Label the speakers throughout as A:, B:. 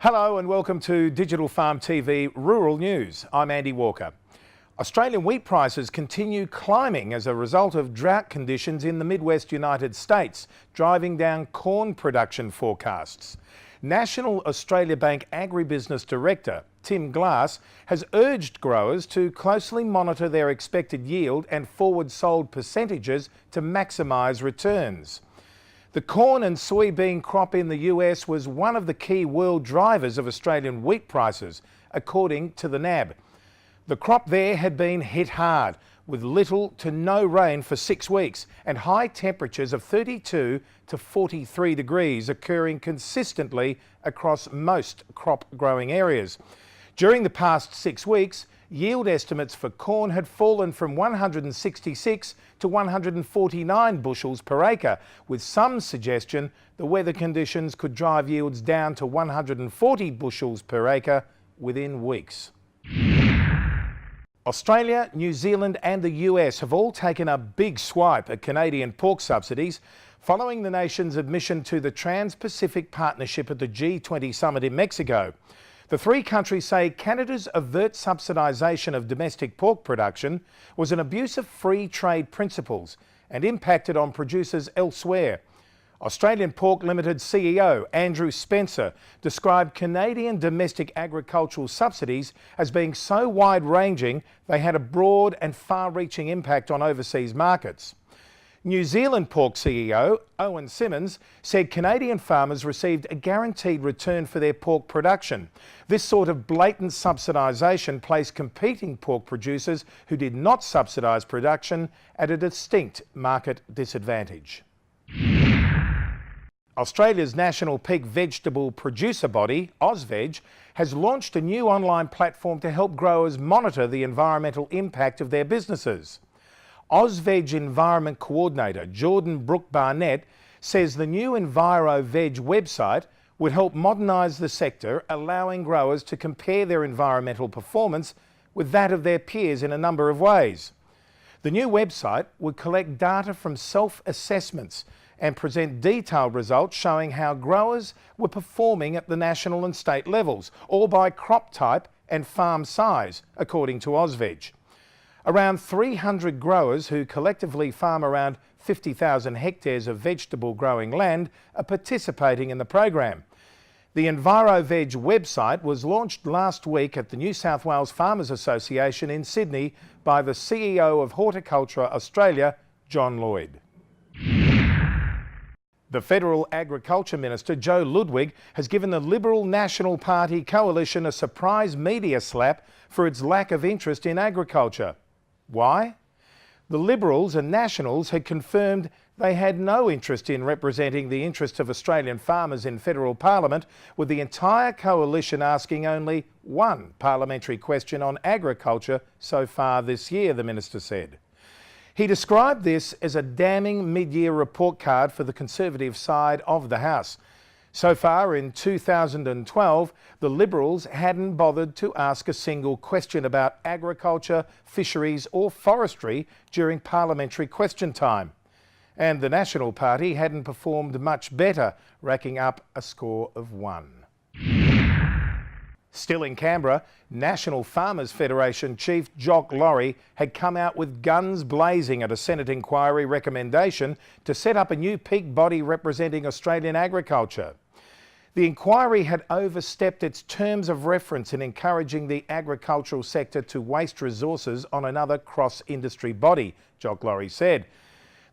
A: Hello and welcome to Digital Farm TV Rural News. I'm Andy Walker. Australian wheat prices continue climbing as a result of drought conditions in the Midwest United States, driving down corn production forecasts. National Australia Bank Agribusiness Director Tim Glass has urged growers to closely monitor their expected yield and forward sold percentages to maximise returns. The corn and soybean crop in the US was one of the key world drivers of Australian wheat prices, according to the NAB. The crop there had been hit hard, with little to no rain for 6 weeks and high temperatures of 32 to 43 degrees occurring consistently across most crop growing areas. During the past 6 weeks, yield estimates for corn had fallen from 166 to 149 bushels per acre, with some suggestion the weather conditions could drive yields down to 140 bushels per acre within weeks. Australia, New Zealand and the US have all taken a big swipe at Canadian pork subsidies following the nation's admission to the Trans-Pacific Partnership at the G20 summit in Mexico. The three countries say Canada's overt subsidisation of domestic pork production was an abuse of free trade principles and impacted on producers elsewhere. Australian Pork Limited CEO Andrew Spencer described Canadian domestic agricultural subsidies as being so wide-ranging they had a broad and far-reaching impact on overseas markets. New Zealand Pork CEO Owen Simmons said Canadian farmers received a guaranteed return for their pork production. This sort of blatant subsidisation placed competing pork producers who did not subsidise production at a distinct market disadvantage. Australia's national peak vegetable producer body, AusVeg, has launched a new online platform to help growers monitor the environmental impact of their businesses. AusVeg Environment Coordinator Jordan Brooke Barnett says the new EnviroVeg website would help modernise the sector, allowing growers to compare their environmental performance with that of their peers in a number of ways. The new website would collect data from self-assessments and present detailed results showing how growers were performing at the national and state levels, all by crop type and farm size, according to AusVeg. Around 300 growers who collectively farm around 50,000 hectares of vegetable growing land are participating in the program. The EnviroVeg website was launched last week at the New South Wales Farmers Association in Sydney by the CEO of Horticulture Australia, John Lloyd. The Federal Agriculture Minister, Joe Ludwig, has given the Liberal National Party coalition a surprise media slap for its lack of interest in agriculture. Why? The Liberals and Nationals had confirmed they had no interest in representing the interests of Australian farmers in federal parliament, with the entire coalition asking only one parliamentary question on agriculture so far this year, the minister said. He described this as a damning mid-year report card for the Conservative side of the House. So far in 2012, the Liberals hadn't bothered to ask a single question about agriculture, fisheries or forestry during parliamentary question time. And the National Party hadn't performed much better, racking up a score of 1. Still in Canberra, National Farmers Federation Chief Jock Laurie had come out with guns blazing at a Senate inquiry recommendation to set up a new peak body representing Australian agriculture. The inquiry had overstepped its terms of reference in encouraging the agricultural sector to waste resources on another cross-industry body, Jock Laurie said.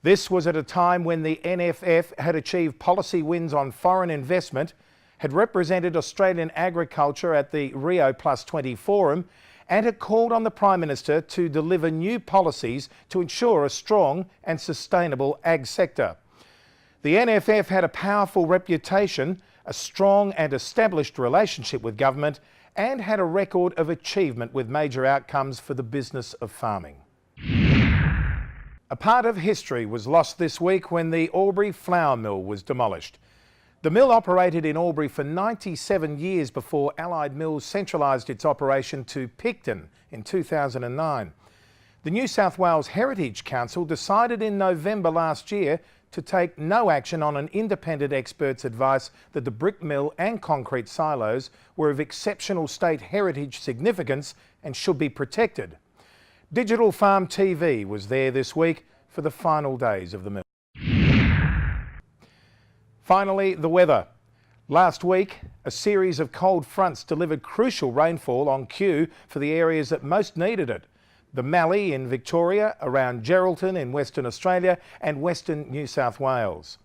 A: This was at a time when the NFF had achieved policy wins on foreign investment, had represented Australian agriculture at the Rio Plus 20 Forum, and had called on the Prime Minister to deliver new policies to ensure a strong and sustainable ag sector. The NFF had a powerful reputation, a strong and established relationship with government, and had a record of achievement with major outcomes for the business of farming. A part of history was lost this week when the Albury flour mill was demolished. The mill operated in Albury for 97 years before Allied Mills centralised its operation to Picton in 2009. The New South Wales Heritage Council decided in November last year to take no action on an independent expert's advice that the brick mill and concrete silos were of exceptional state heritage significance and should be protected. Digital Farm TV was there this week for the final days of the mill. Finally, the weather. Last week, a series of cold fronts delivered crucial rainfall on cue for the areas that most needed it. The Mallee in Victoria, around Geraldton in Western Australia and Western New South Wales.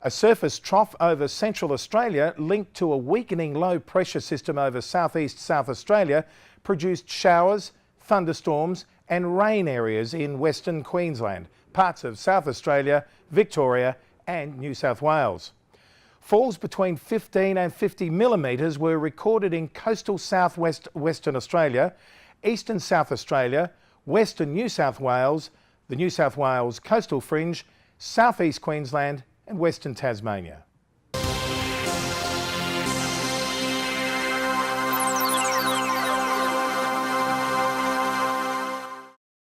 A: A surface trough over Central Australia linked to a weakening low pressure system over southeast South Australia produced showers, thunderstorms and rain areas in Western Queensland, parts of South Australia, Victoria and New South Wales. Falls between 15 and 50 millimetres were recorded in coastal southwest Western Australia, eastern South Australia, western New South Wales, the New South Wales coastal fringe, southeast Queensland and western Tasmania.